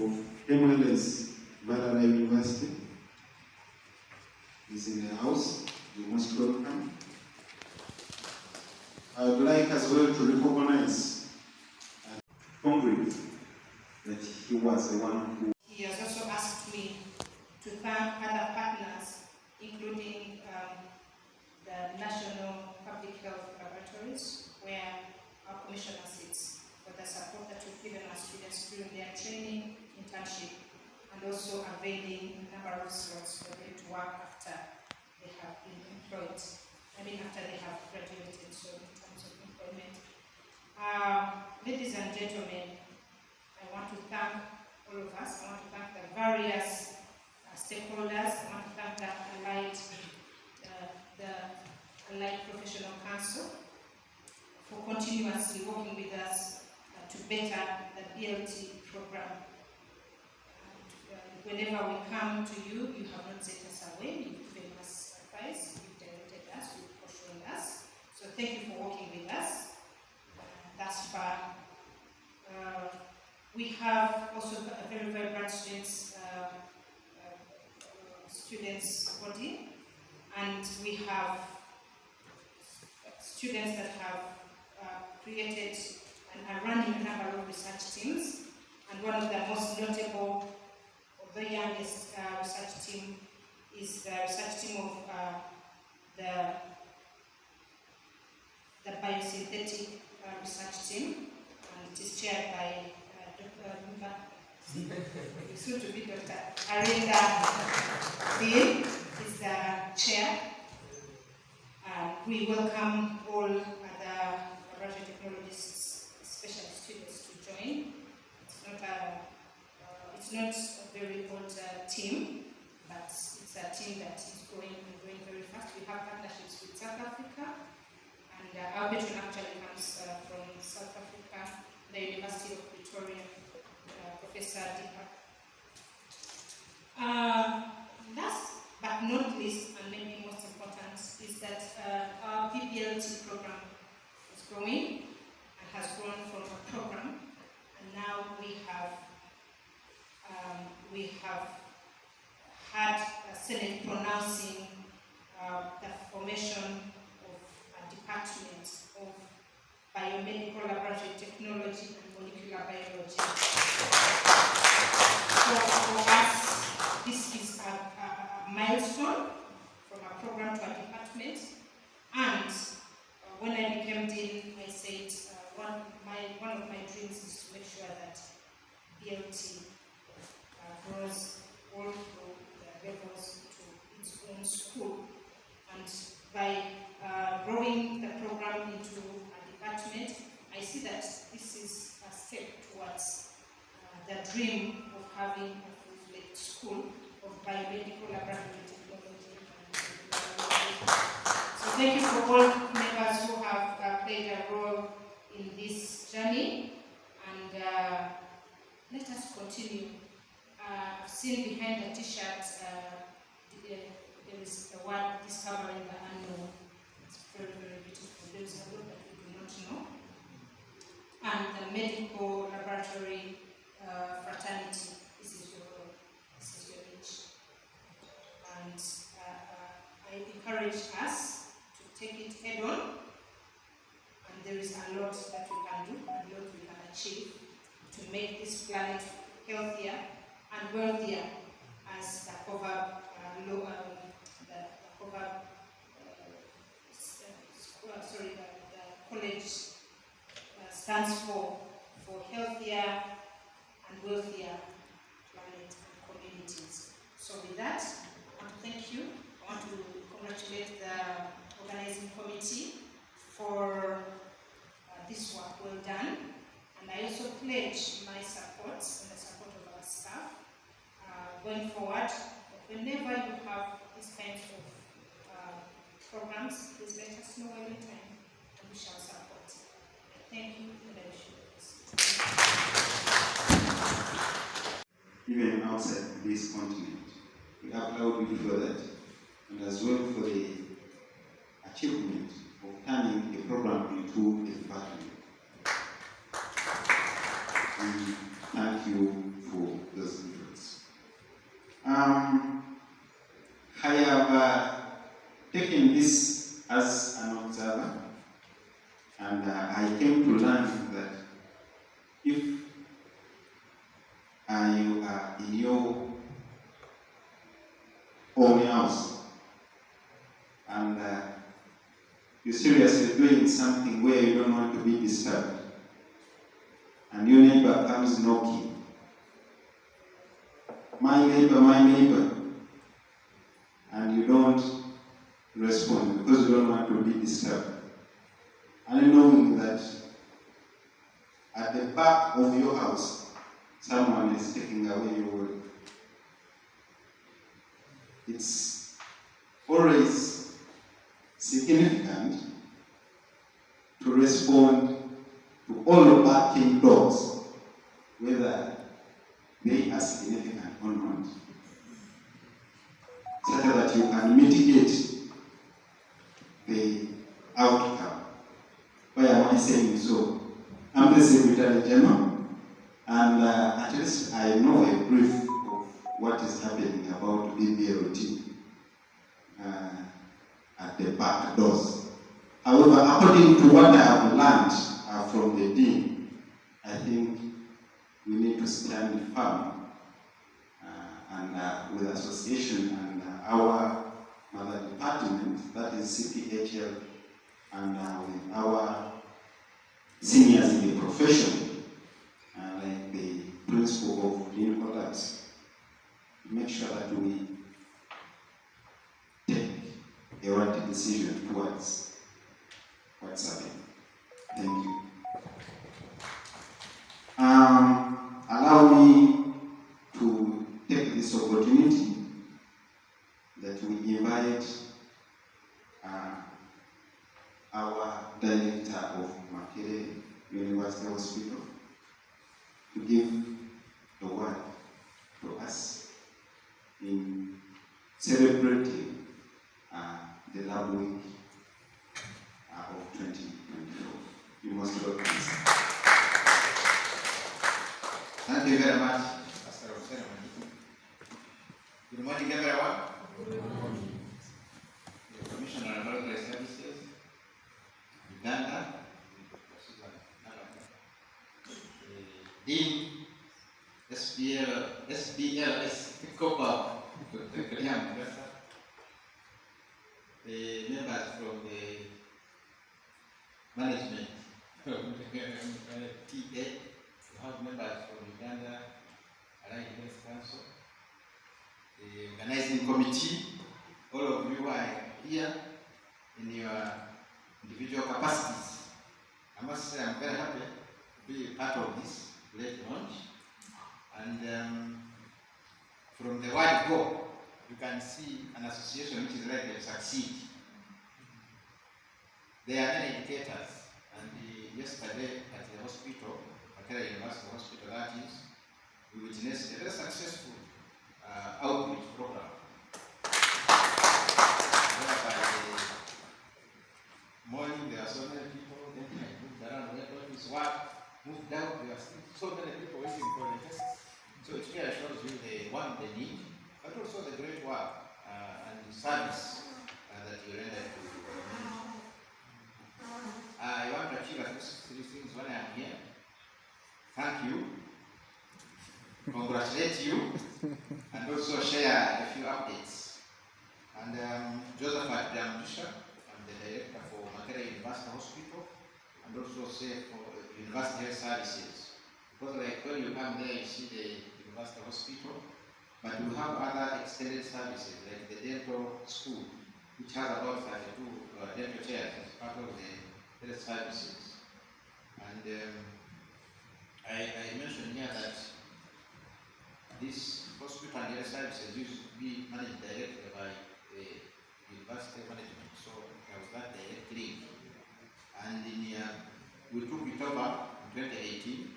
of MLS Valhalla University is in the house. You're most welcome. I would like as well to recognize and congratulate that he was the one who... He has also asked me to thank other partners, including the National Public Health Laboratories, where our commissioner sits, for the support that we've given our students during their training, internship, and also availing a number of slots for them to work after they have been employed. After they have graduated, so in terms of employment. Ladies and gentlemen, I want to thank all of us. I want to thank the various stakeholders. I want to thank the Allied Professional Council for continuously working with us to better the BLT program. Whenever we come to you, you have not set us away. You've given us advice, you've directed us, you've cautioned us. So thank you for working with us thus far. We have also a very vibrant students body, and we have students that have created and are running a number of research teams, and one of the most notable or the youngest research team is the research team of the biosynthetic research team, and it is chaired by soon to be Dr. Arinda Bill is the chair. We welcome all other laboratory technologists, especially students, to join. It's not a very old team, but it's a team that is growing very fast. We have partnerships with South Africa, and our patron actually comes from South Africa, the University of Pretoria, Professor Deepak. Last but not least, and maybe most important, is that our BBLT program is growing and has grown from a program, and now we have had a Senate pronouncing the formation of a department of biomedical laboratory technology and molecular biology. So for us, this is a milestone from a program to a department. And when I became dean, I said one of my dreams is to make sure that BLT grows all through the levels to its own school. And by growing the program into a department, I see that this is a step towards the dream of having a full-fledged school of biomedical laboratory technology. So thank you for all members who have played a role in this journey, and let us continue. I've seen behind the t-shirt there is the word discovering the unknown. It's very beautiful. There is a lot that we do not know. And the medical laboratory fraternity, this is your age. And I encourage us to take it head on, and there is a lot that we can do, a lot we can achieve to make this planet healthier and wealthier, as the proverb the college stands for healthier and wealthier planet and communities. So with that, I want to thank you. I want to congratulate the organizing committee for this work well done. And I also pledge my support and the support of our staff going forward. Whenever you have these kinds of programs, please let us know anytime, and we shall support. Thank you, and I wish you the best. Even outside this continent, we applaud you for that, and as well for the achievement of turning the program into a department. We thank you for those inputs. I have taken this as an observer, and I came to learn that if you are in your own house and you're seriously doing something where you don't want to be disturbed, and your neighbor comes knocking, my neighbor, and you don't respond because you don't want to be disturbed, and knowing that at the back of your house someone is taking away your work, it's always significant to respond to all barking dogs, whether they are significant or not, so that you can mitigate the outcome. Why am I saying so? I'm the Secretary General, and at least I know a brief of what is happening about BBLT at the back doors. However, according to what I have learned from the Dean, I think we need to stand firm and with association and our mother department, that is CPHL, and with our seniors in the profession, like the principal of clinical labs, to make sure that we take a right decision towards what's happening. Thank you. Allow me to take this opportunity that we invite our director of Makerere University Hospital to give the word to us in celebrating the Lab Week of 2024. You must welcome us. Thank you very much, Pastor of Ceremony. Good morning, everyone. Good morning. The Commissioner of Military Services, Uganda, Dean, SBLS, COPA, the members from the management, TA, we have members from Uganda, Allied Health Council, the organizing committee, all of you are here in your individual capacities. I must say I'm very happy to be part of this great launch. And from the word go, you can see an association which is likely to succeed. There are many indicators, and yesterday at the hospital, Makerere University Hospital, that is, we witnessed a very successful outreach program. Whereby the morning there are so many people, then I moved around, went on this work, moved out, there are still so many people waiting for the tests. So it really shows you the need, but also the great work and the service that you render to the community. I want to achieve at least 3 things when I am here. Thank you, congratulate you, and also share a few updates. And Joseph Adamdisha, I'm the director for Makerere University Hospital, and also say for University Health Services. Because like when you come there, you see the University Hospital, but you have other extended services like the dental school, which has about 32 dental chairs as part of the health services. And I mentioned here that this hospital and health services used to be managed directly by the university management, so I was that direct link. And we took it over in 2018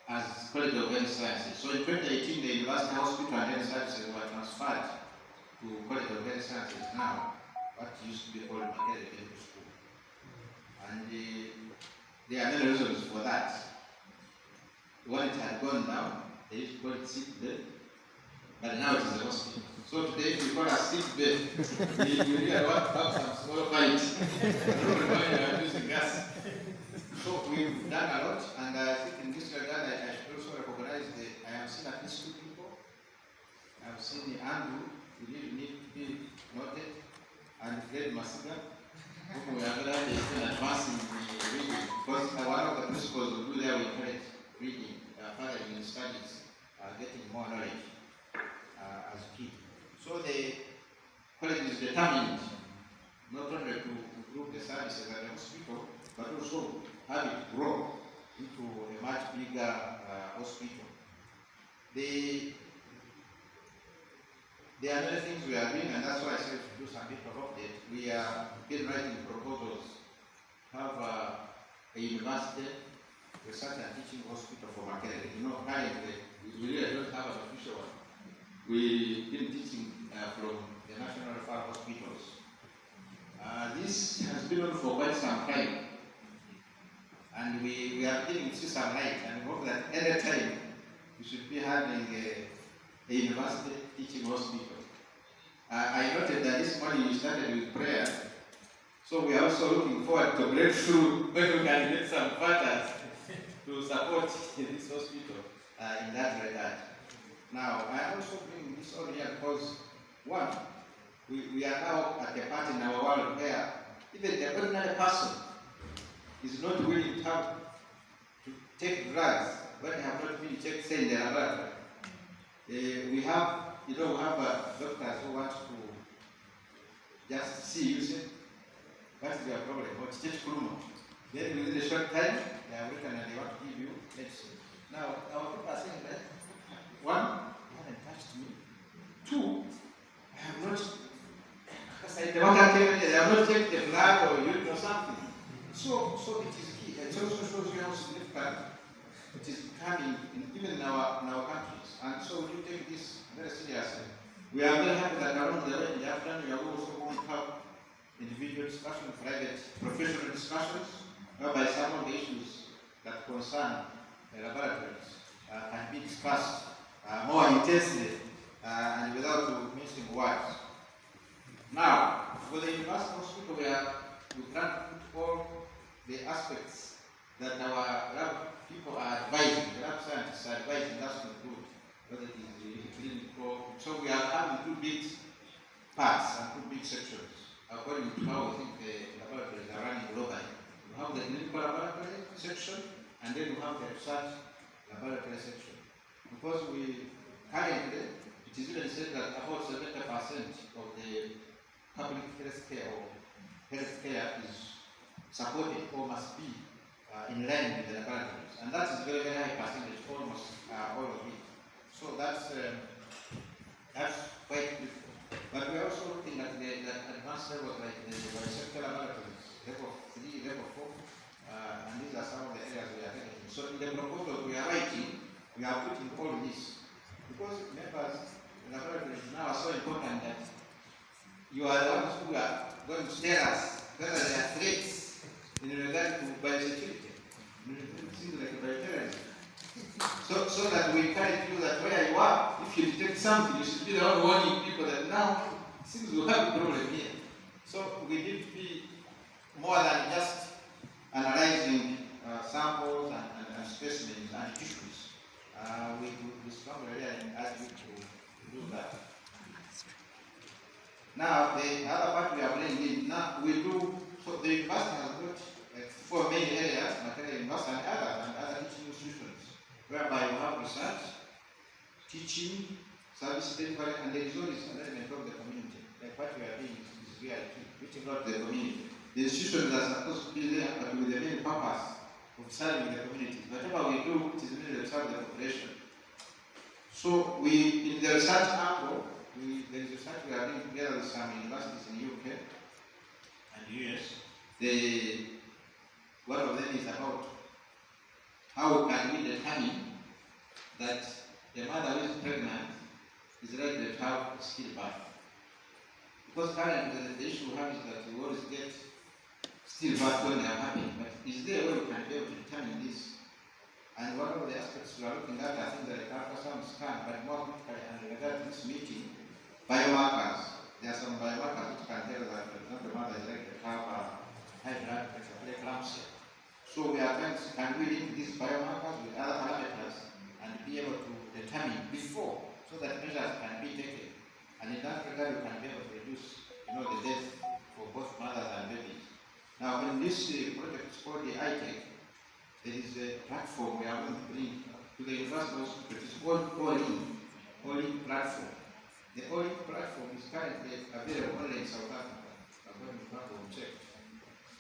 as College of Health Sciences. So in 2018, the University Hospital and Health Services were transferred to College of Health Sciences now, what used to be called Makerere Medical School. And there are many reasons for that. when it had gone down, they used to call it sick bed, but now it is a hospital. So today, if you call a sick bed, you really want to have some small fight. When you are using gas. So we've done a lot, and I think in this regard, I should also recognize that I have seen at least 2 people. I have seen Andrew, who really need to be noted, and Fred Masiga, whom we are glad is still advancing the reading, because one of the principles we do there, we encourage reading, further in studies, getting more knowledge as a kid. So the college is determined not only to improve the services at the hospital, but also have it grow into a much bigger hospital. There are many things we are doing, and that's why I said to do some bit of update. We are been writing proposals, have a university, research and teaching hospital for Makerere. You know, currently, we really don't have an official one. We've been teaching from the National Referral Hospitals. This has been on for quite some time. And we are beginning to see some light, and we hope that any time we should be having a university teaching hospital. I noted that this morning we started with prayer, so we are also looking forward to breakthrough when we can get some funders to support this hospital in that regard. Now, I also bring this on here because, one, we are now at a part in our world where even the ordinary person is not willing to take drugs when they have not been checked, say, in the laboratory. We have doctors who want to just see you, say, what's their problem? What's the problem? Then within a short time, they are written and they want to give you medicine. Now, our people are saying that, one, you haven't touched me. Two, I have not, they have not checked the blood or urine or something. So it is key. It also shows you how significant it is becoming even in our countries. And so we take this very seriously. We are very happy that along the way in the afternoon we are also going to have individual discussions, private, professional discussions, whereby some of the issues that concern the laboratories can be discussed more intensely and without missing words. Now, for the university hospital, we plan to put all the aspects that our lab people are advising, the lab scientists are advising us to include, whether it is clinical. So we are having 2 big parts and 2 big sections, according to how we think the laboratories are running globally. We have the clinical laboratory section, and then we have the research laboratory section. Because currently, it is even said that about 70% of the public healthcare or healthcare is supported or must be in line with the laboratories. And that is very, very high percentage, almost all of it. So that's quite good. But we are also looking at the advanced levels like the bisector laboratories, level 3, level 4, and these are some of the areas we are taking. So in the proposal we are writing, we are putting all this. Because members, the laboratories now are so important that you are the ones who are going to tell us whether there are threats in regard to biosecurity. Things like bioterrorism. So that we encourage you that where you are, if you detect something, you should be the one warning people that now things will have a problem here. So we need to be more than just analyzing samples and specimens and tissues. We strongly urge you to do that. Now, the other part we are bringing in, now we do, so the university has got 4 main areas, material university and other teaching institutions, whereby we have research, teaching, service delivery, and there is always an element of the community. Like what we are doing is really key, reaching out to the community. The institutions are supposed to be there, but with the main purpose of serving the community. Whatever we do, it is really to serve the population. So in the research angle, there is research we are doing together with some universities in the UK and US. One of them is about how can we determine that the mother who is pregnant is likely to have a stillbirth. Because currently the issue we have is that we always get stillbirth when they are happening, but is there a way we can be able to determine this? And And one of the aspects we are looking at, I think the ultrasound scan, but more critically, and regard to this meeting, biomarkers. There are some biomarkers which can tell that, for example, the mother is likely to have a high blood pressure, preeclampsia. So we are going to, can we link these biomarkers with other parameters and be able to determine before, so that measures can be taken. And in that regard, we can be able to reduce, the death for both mothers and babies. Now, in this project is called the ITEC, there is a platform we are going to bring to the university hospital. It is called OLIN platform. The OLIN platform is currently available only in South Africa. I'm going to back and check.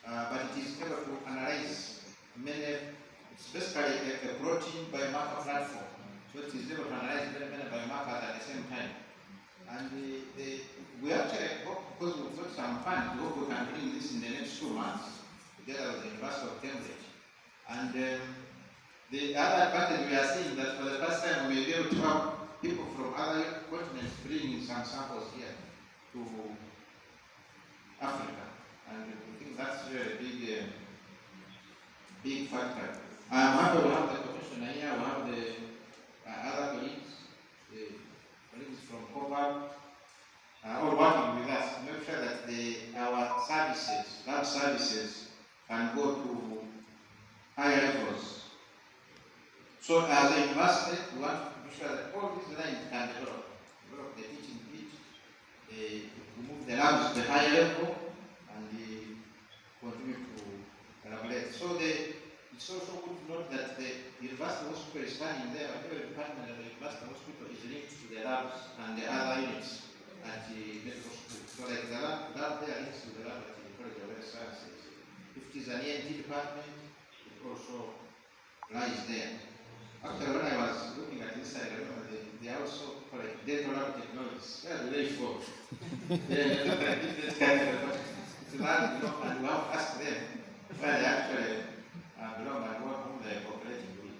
But it is able to analyze it's basically a protein biomarker platform. So it is able to analyze many biomarkers at the same time. And we actually hope, because we've got some funds, we hope we can bring this in the next 2 months together with the University of Cambridge. And the other advantage we are seeing that for the first time we may be able to have people from other continents bringing some samples here to Africa. And I think that's really a big factor. I'm happy to have the commissioner here, we have the other colleagues, the colleagues from COVAD, all working with us to make sure that our services, lab services, can go to higher levels. So as a university, we want to be sure that all these lines can develop the teaching pitch, move the labs to the higher level, and continue to collaborate. So it's also good to note that the university hospital is standing there. Every department of the university hospital is linked to the labs and the other units at the medical school. So like the lab there links to the lab at the College of Health Sciences. If it is an ENT department, it also lies there. Actually, when I was looking at this side, I remember they also call it dental lab technologies. Where do they fall? They look like different kinds of it's hard, and we have to ask them where they actually belong and what whom they are cooperating with.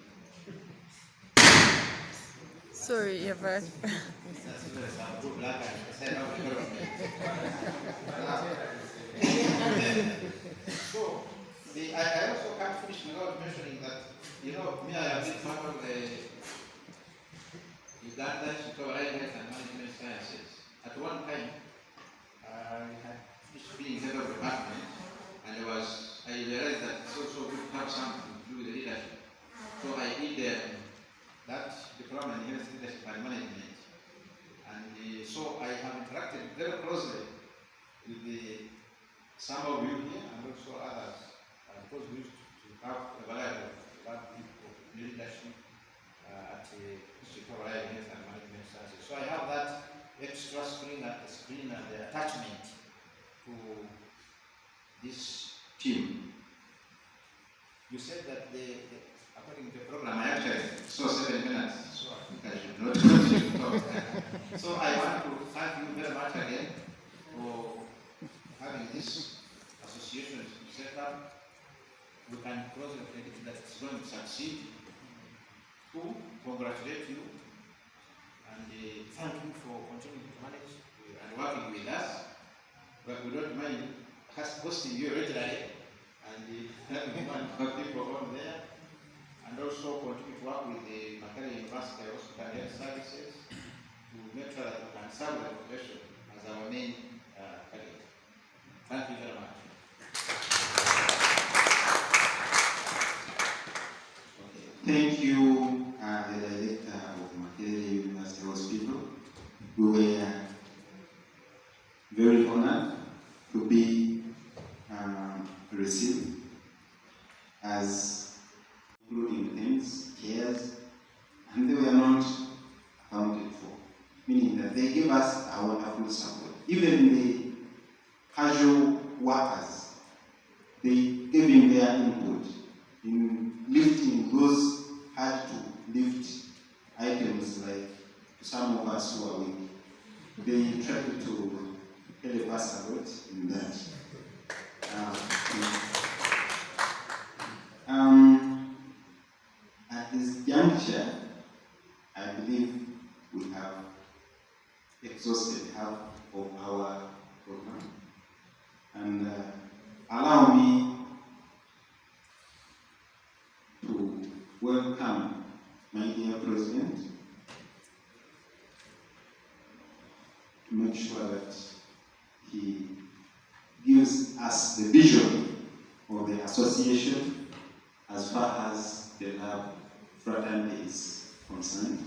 Sorry, yeah, but That's really some good luck and set up development. So, I also can't finish without mentioning that, me, I have been part of the Uganda Supervised Health and Management Sciences. At one time, I had finished being head of department, and I realized that it's also good to have something to do with the leadership. So I did that diploma in health leadership and management. And so I have interacted very closely with some of you here and also others. Because we used to have a variety of people in leadership at the Institute of Health and Management Sciences. So I have that extra screen and the attachment to this team. You said that according to the program, I actually saw 7 minutes, so I think I should not continue to talk. So I want to thank you very much again for having this association set up. We can closely predict that it's going to succeed. To congratulate you and thank you for continuing to manage and working with us. But we don't mind hosting you regularly and having one people on there, and also continue to work with the Makerere University Hospital Health Services to make sure that we can serve the profession as our main target. Thank you very much. Thank you, the director of Makerere University Hospital. We were very honored to be received as including things, chairs, and they were not accounted for, meaning that they gave us a wonderful support. Even the casual workers, they gave in their input in lifting those hard to lift items, like some of us who are weak. They tried to help us a lot in that. At this juncture, I believe we have exhausted half of our program. And allow me to welcome my dear President to make sure that he gives us the vision of the association as far as the lab fraternity is concerned.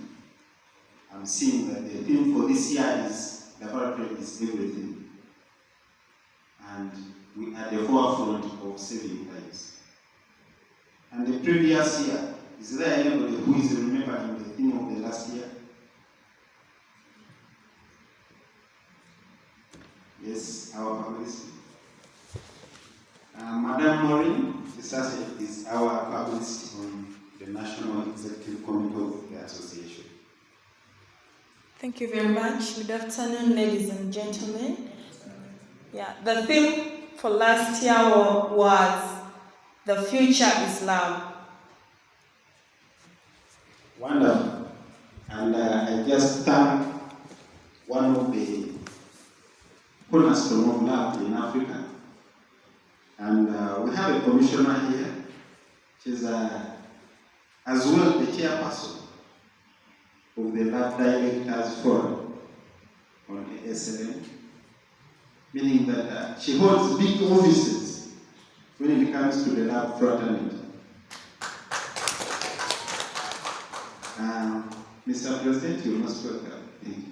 I'm seeing that the theme for this year is laboratory is everything, and we are at the forefront of saving lives. And the previous year, is there anybody who is remembering the theme of the last year? Yes, our publicity. Madam Maureen Sisase is our publicist on the National Executive Committee of the Association. Thank you very much. Good afternoon, ladies and gentlemen. Yeah, the theme for last year was "The Future is Love." Wonderful. And I just thank one of the cornerstones of love in Africa. And we have a commissioner here. She's as well the chairperson of the Lab Directors Forum on the SLM, meaning that she holds big offices when it comes to the lab fraternity. Mr. President, you're most welcome. Thank you.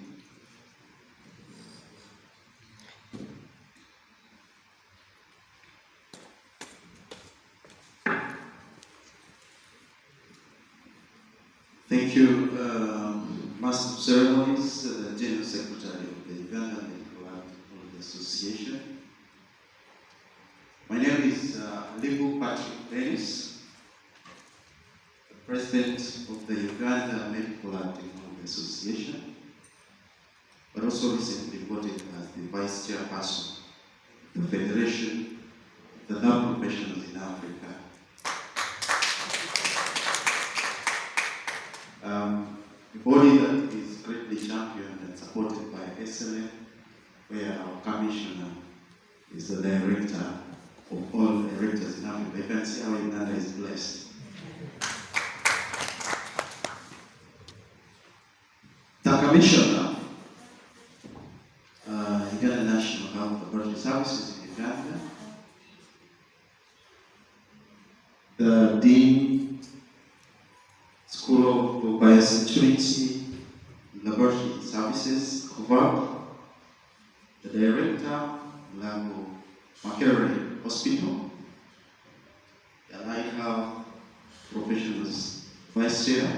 Thank you, Master of Ceremonies, General Secretary of the Uganda Medical Lab Association. My name is Libu Patrick Dennis, the President of the Uganda Medical Lab Association, but also recently voted as the Vice Chairperson of the Federation of the Lab Professionals in Africa. A body that is greatly championed and supported by SLM, where our commissioner is the director of all directors in Africa. You can see how Uganda is blessed. The commissioner, Uganda National Health Laboratory Services in Uganda, the Dean, School of Biosecurity, Laboratory Services, COVAB, the Director, Lago Makerere Hospital, the Allied Health Professionals Vice Chair,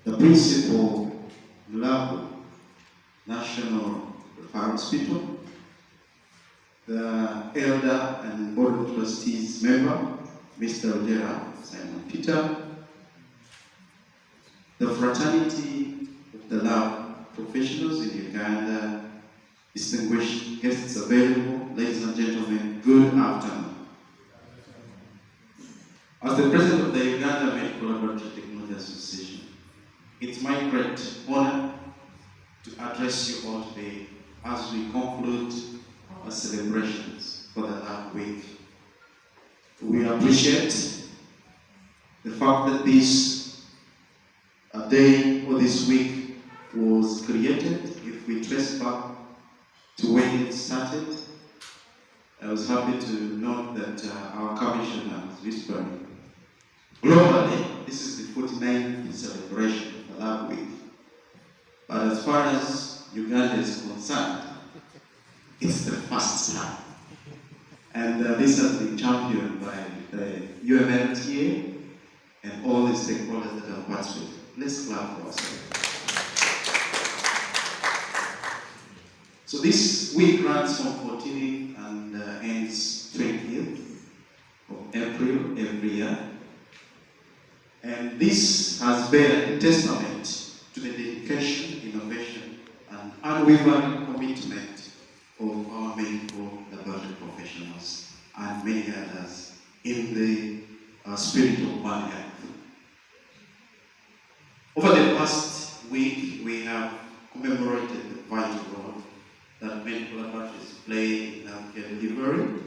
the Principal, Lago National Referral Hospital, the Elder and Board of Trustees member, Mr. Odera Simon Peter, the Fraternity of the Lab Professionals in Uganda, distinguished guests available, ladies and gentlemen, good afternoon. As the President of the Uganda Medical Laboratory Technology Association, it's my great honor to address you all today as we conclude our celebrations for the Lab Week. We appreciate the fact that this day or this week was created. If we trace back to when it started, I was happy to note that our commissioner was whispering. Globally, this is the 49th celebration of the Lab Week. But as far as Uganda is concerned, it's the first time. And this has been championed by the UMLTA and all the stakeholders that have participated. Let's clap for ourselves. So this week runs from 14th and ends 20th of April every year. And this has been a testament to the dedication, innovation, and unwavering commitment of our medical laboratory professionals and many others in the spirit of one health. Over the past week, we have commemorated the vital role that medical laboratories play in healthcare delivery,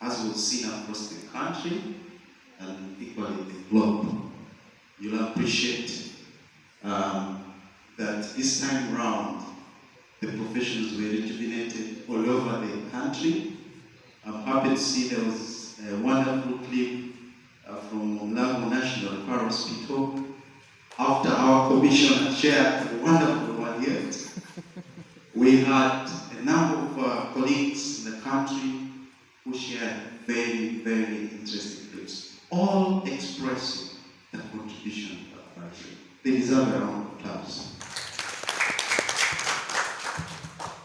as we've seen across the country, and equally the globe. You'll appreciate that this time round, the professions were rejuvenated all over the country. I'm happy to see there was a wonderful clip from Lago National Referral Hospital after our commission shared a wonderful one here. We had a number of colleagues in the country who shared very, very interesting clips, all expressing the contribution of the country. They deserve a round of applause.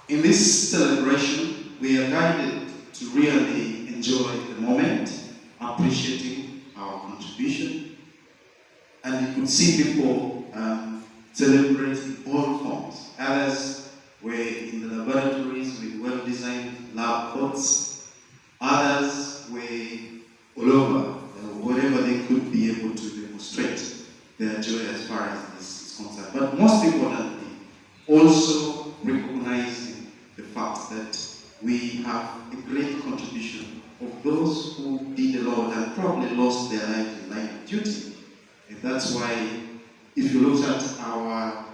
In this celebration, we are guided to really enjoy the moment, appreciating our contribution, and you could see people celebrating all forms. Others were in the laboratories with well-designed lab coats. Others were all over, wherever they could be able to demonstrate their joy as far as this is concerned. But most importantly, also recognizing the fact that we have a great contribution of those who did a lot and probably lost their life in line of duty. And that's why, if you look at our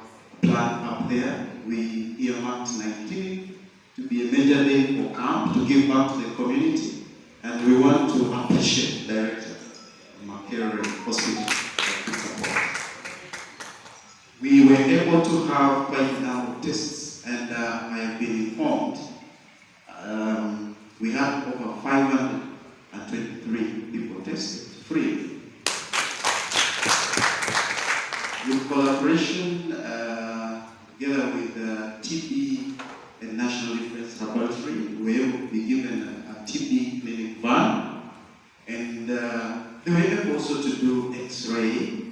plan up there, we earmarked 19 to be a major day for camp, to give back to the community, and we want to appreciate the Director of Makerere Hospital for his support. We were able to have quite a number of tests, and I have been informed we had over 523 people tested free. With collaboration together with TB and National Reference Laboratory, we were able to be given a TB clinic van, and they were able also to do X-ray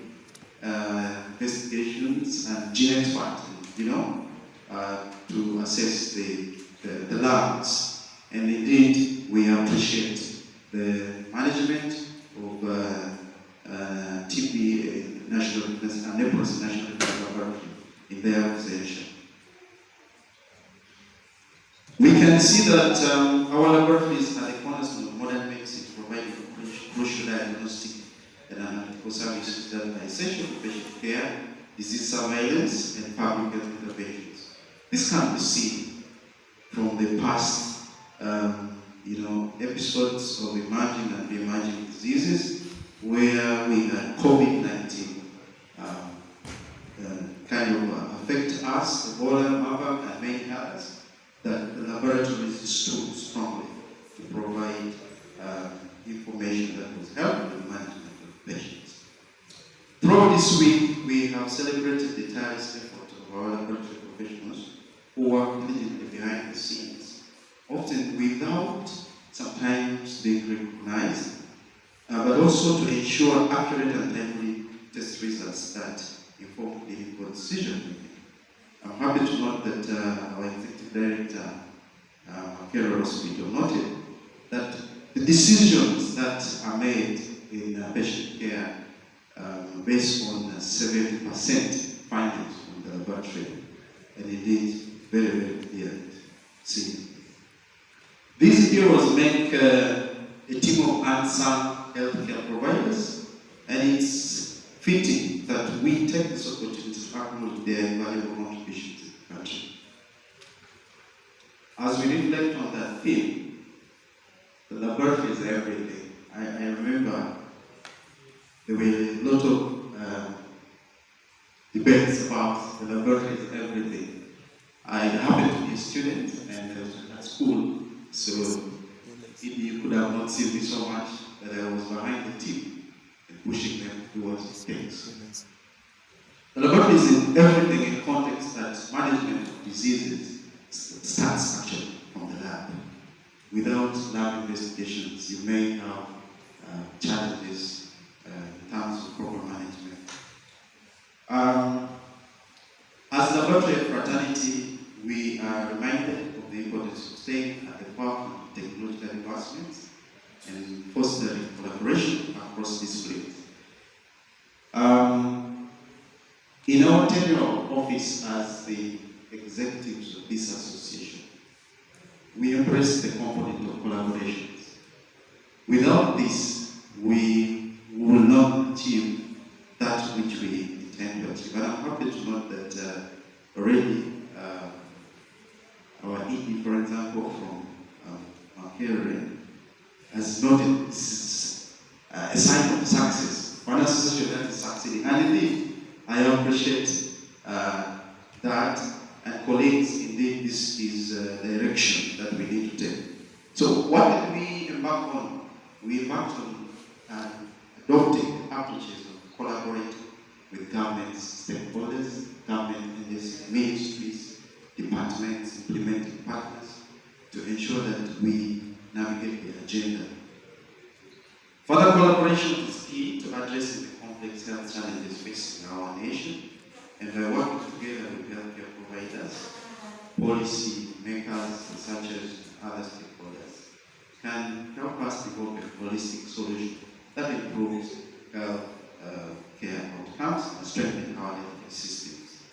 investigations and gene expertise, to assess the lungs. And indeed, we appreciate the management of TB National Defense and Nepal's National Defense Laboratory in their organization. We can see that our laboratories are the cornerstone of modern medicine, providing crucial diagnostic and analytical services that are essential for patient care, disease surveillance, and public health interventions. This can be seen from the past episodes of emerging and re-emerging diseases where we had COVID-19 kind of affect us, Ebola, Marburg, and many others, that the laboratories stood strongly to provide information that was helpful in the management of patients. Throughout this week, we have celebrated the tireless effort of our laboratory professionals who work diligently behind the scenes, often without sometimes being recognized, but also to ensure accurate and timely test results that inform clinical decision making. I'm happy to note that our Executive Director, Makerere Hospital, noted that the decisions that are made in patient care based on 70% findings from the laboratory, and indeed very, very clear seen. These heroes make a team of unsung healthcare providers, and it's fitting that we take this opportunity to acknowledge their valuable contributions to the country. As we reflect on that theme, the laboratory is everything. I remember there were a lot of debates about the laboratory is everything. I happened to be a student and I was at school, so you could have not seen me so much that I was behind the team and pushing them towards things. The laboratory is in everything in context that management of diseases starts actually from the lab. Without lab investigations, you may have challenges in terms of proper management. As a laboratory fraternity, we are reminded of the importance of staying at the forefront of technological advancements and fostering collaboration across disciplines. In our tenure of office as the executives of this association, we embrace the component of collaborations. Without this, we that which we intend to achieve. And I'm happy to note that already our ED, for example, from Makerere, has noted this is a sign of success, one association that is succeeding. And indeed, I appreciate that, and colleagues, indeed, this is the direction that we need to take. So what did we embark on? We embarked on adopting approaches of collaborating with governments, stakeholders, government agencies, ministries, departments, implementing partners, to ensure that we navigate the agenda. Further collaboration is key to addressing the complex health challenges facing our nation, and by working together with healthcare providers, policy makers, researchers, and other stakeholders can help us develop a holistic solution that improves health care outcomes and strengthen our healthcare systems.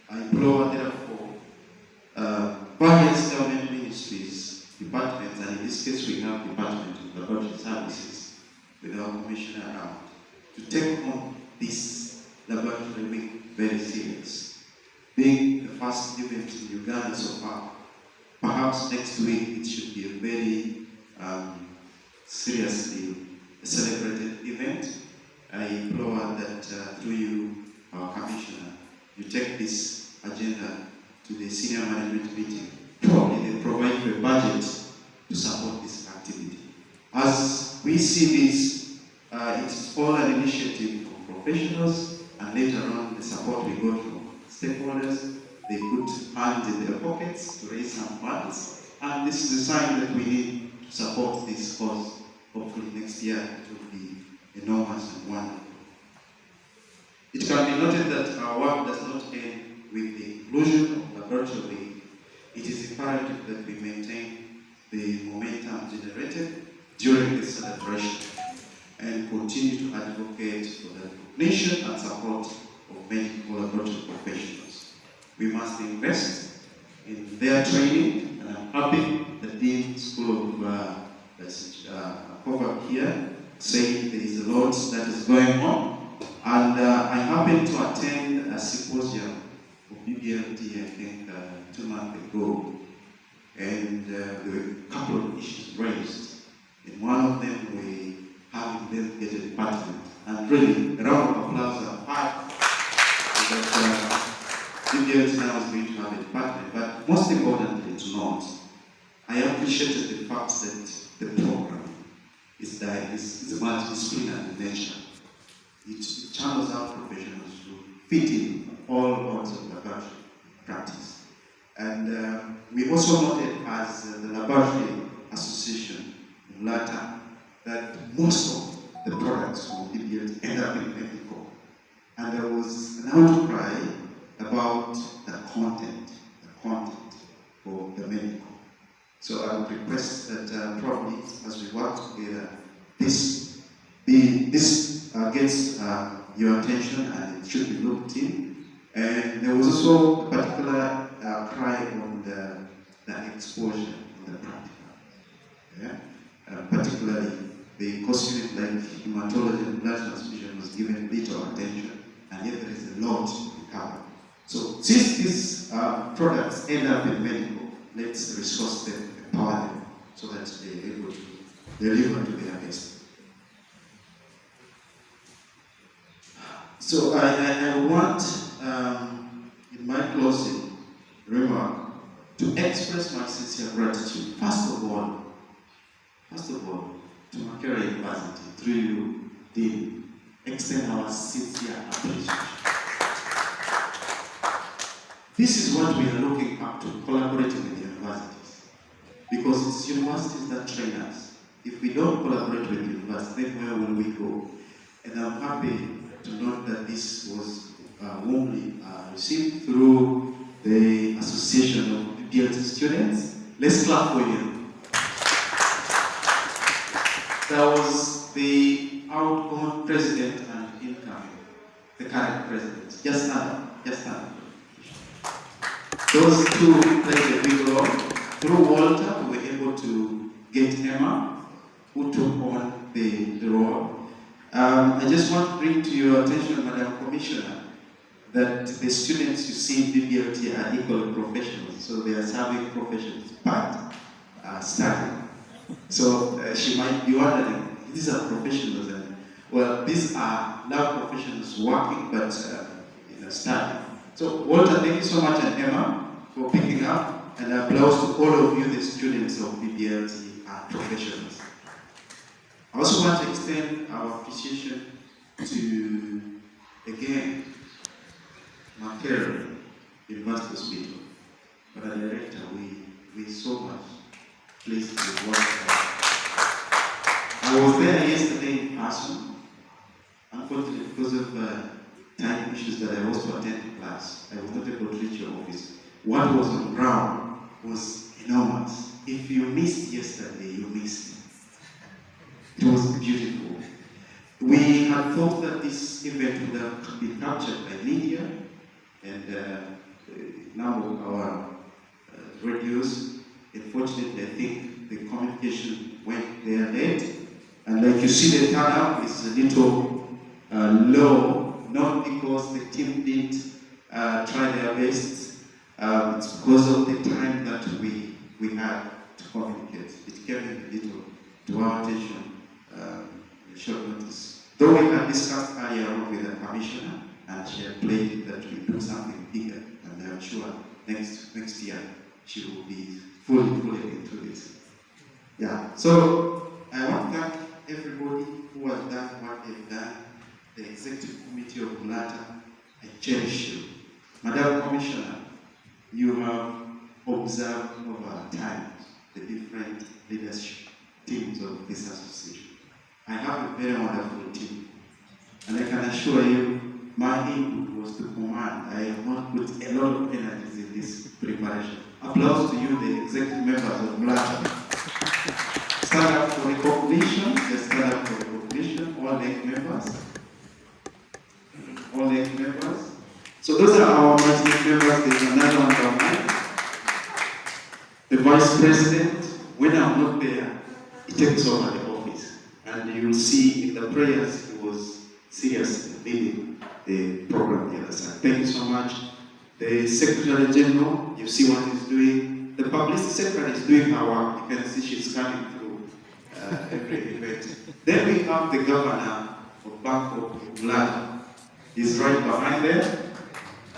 I implore, therefore, various government ministries, departments, and in this case we have Department of Laboratory Services with our commissioner around, to take on this laboratory week very serious. Being the first event in Uganda so far, perhaps next week it should be a very seriously celebrated event. I implore that through you, our commissioner, you take this agenda to the senior management meeting. Probably they provide you a budget to support this activity. As we see this, it's all an initiative of professionals, and later on the support we got from stakeholders. They put hands in their pockets to raise some funds, and this is a sign that we need to support this cause. Hopefully next year it will be enormous and wonderful. It can be noted that our work does not end with the inclusion of laboratory week. It is imperative that we maintain the momentum generated during this celebration and continue to advocate for the recognition and support of medical laboratory professionals. We must invest in their training, and I'm happy that the School of Cover here saying there is a lot that is going on, and I happened to attend a symposium of UMLTA, I think 2 months ago, and there were a couple of issues raised. In one of them, we having them get a department, and really a round of applause are high that UMLTA now is going to have a department. But most importantly to note, I appreciated the fact that the program is multidisciplinary in nature. It channels out professionals to fit in all modes of laboratory practice. And we also noted as the Laboratory Association in LATA that most of the products from DBL end up in medical. And there was an outcry about the content for the medical. So I would request that probably as we work together, this gets your attention, and it should be looked in. And there was also a particular cry on the exposure in the practical. Yeah? Particularly the course unit like hematology and blood transfusion was given little attention, and yet there is a lot to recover. So since these products end up in medical, let's resource them, empower them, so that they're able to deliver to their best. So I want, in my closing remark, to express my sincere gratitude, first of all, to Makerere University, through you, Dean, extend our sincere appreciation. This is what we are looking up to, collaborating with the universities. Because it's universities that train us. If we don't collaborate with the university, then where will we go? And I'm happy to note that this was warmly received through the Association of UMLTA students. Let's clap for him. There was the outgoing president and incoming, the current president. Just stand up. Those two played a big role. Through Walter, we were able to get Emma, who took on the role. I just want to bring to your attention, Madam Commissioner, that the students you see in BBLT are equal professionals, so they are serving professions, but studying. So she might be wondering, these are professionals, and well, these are now professionals working, but studying. So Walter, thank you so much, and Emma, for picking up, and applause to all of you, the students of BBLT are professionals. I also want to extend our appreciation to, again, Makerere University Hospital. But as director, we so much pleased with what I was there yesterday in person. Unfortunately, because of time issues that I was to attend class, I was not able to reach your office. What was on ground was enormous. If you missed yesterday, you missed it. It was beautiful. We had thought that this event would have been captured by media and now our radios. Unfortunately, I think the communication went there late. And like you see, the turnout is a little low, not because the team didn't try their best. It's because of the time that we had to communicate. It came in a little to our attention. Short notice. Though we had discussed earlier on with the commissioner, and she had pledged that we do something bigger, and I'm sure next year she will be fully into this. Yeah. So I want to thank everybody who has done what they've done. The executive committee of UMLTA, I cherish you. Madam Commissioner, you have observed over time the different leadership teams of this association. I have a very wonderful team, and I can assure you, my input was to command. I have not put a lot of energies in this preparation. Applause to you, the executive members of UMLTA. Stand up for recognition. Just stand up for recognition. All the members. All the members. So those are our management members. There's another one down there. The vice president. When I'm not there, he takes over the office. And you will see in the prayers, he was serious in leading the program on the other side. Thank you so much. The Secretary General, you see what he's doing. The Publicity Secretary is doing her work. You can see she's coming through every event. Then we have the Governor of Bank of UMLTA. He's right behind there.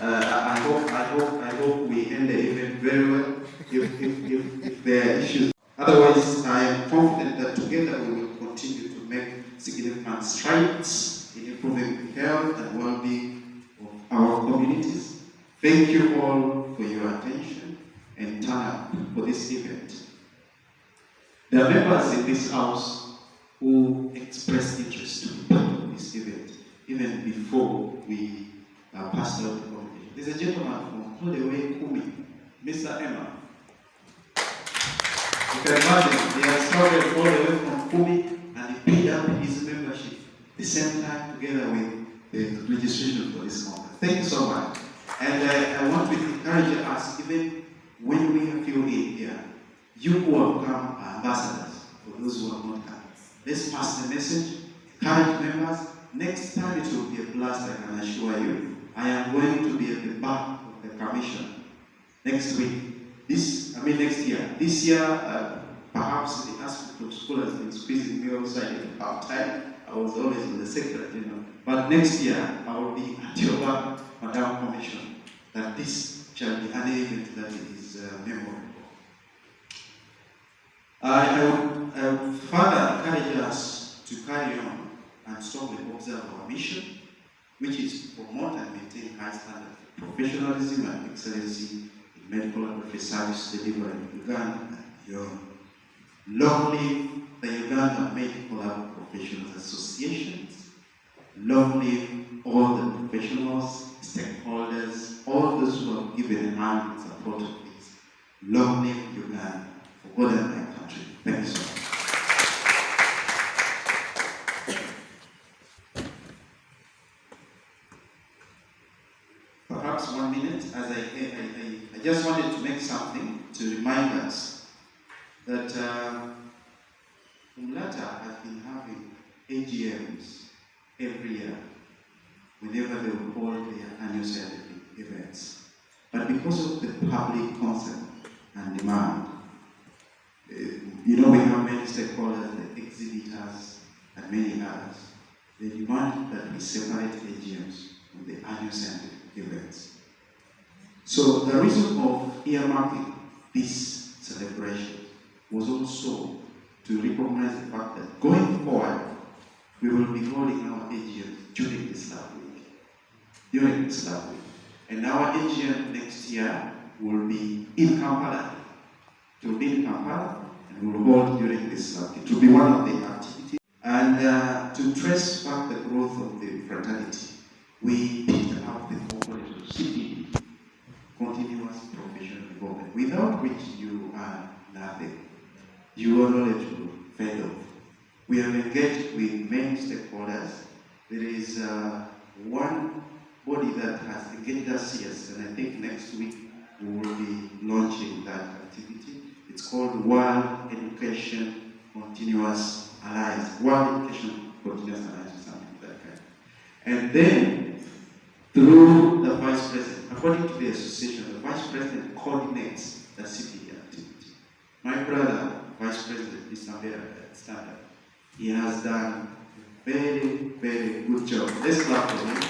I hope we end the event very well. If there are issues. Otherwise, I am confident that together we will continue to make significant strides in improving the health and well-being of our communities. Thank you all for your attention and turn up for this event. There are members in this house who expressed interest to be part of this event, even before we passed out the communication. There's a gentleman from all the way Kumi, Mr. Emma. You can imagine, he has started all the way from Kumi and he paid up his membership the same time together with the registration for this conference. Thank you so much. And I want to encourage us, even when we have you in here, you who have come are ambassadors for those who have not come. Let's pass the message, encourage members. Next time it will be a blast, I can assure you. I am going to be at the back of the commission next week. Next year. This year, perhaps the aspect of school has been squeezing me outside at half time. I was always in the secretary, But next year, I will be at your back, Madam Commissioner, that this shall be an event that is memorable. I would further encourage us to carry on and strongly observe our mission, which is to promote and maintain high standards of professionalism and excellency in medical laboratory service delivery in Uganda and beyond. Long live the Uganda Medical Lab Professionals Associations. Long live all the professionals, stakeholders, all those who have given a hand in support of this. Long live Uganda, for God and my country. Thank you so much. Perhaps 1 minute, as I just wanted to make something to remind us that UMLTA has been having AGMs every year, whenever they will hold their annual scientific events. But because of the public concern and demand, we have many stakeholders, the exhibitors, and many others. They demand that we separate AGMs from the annual scientific events. So the reason of earmarking this celebration was also to recognize the fact that going forward, we will be holding our AGM during this lab week. And our AGM next year will be in Kampala. It will be in Kampala, and we will hold during this lab week. It will be one of the activities. And to trace back the growth of the fraternity, we picked up the corporate CPD, continuous professional development, without which you are nothing. You are knowledgeable, fed off. We have engaged with many stakeholders. There is one body that has engaged us, yes, and I think next week we will be launching that activity. It's called World Education Continuous Alliance. World Education Continuous Alliance, or something like that. And then, through the Vice President, according to the association, the Vice President coordinates the CPD activity. My brother, Vice President, Mr. Standard, he has done a very, very good job. Let's clap for him.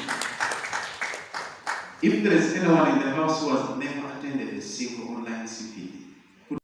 If there is anyone in the house who has never attended a single online CPD,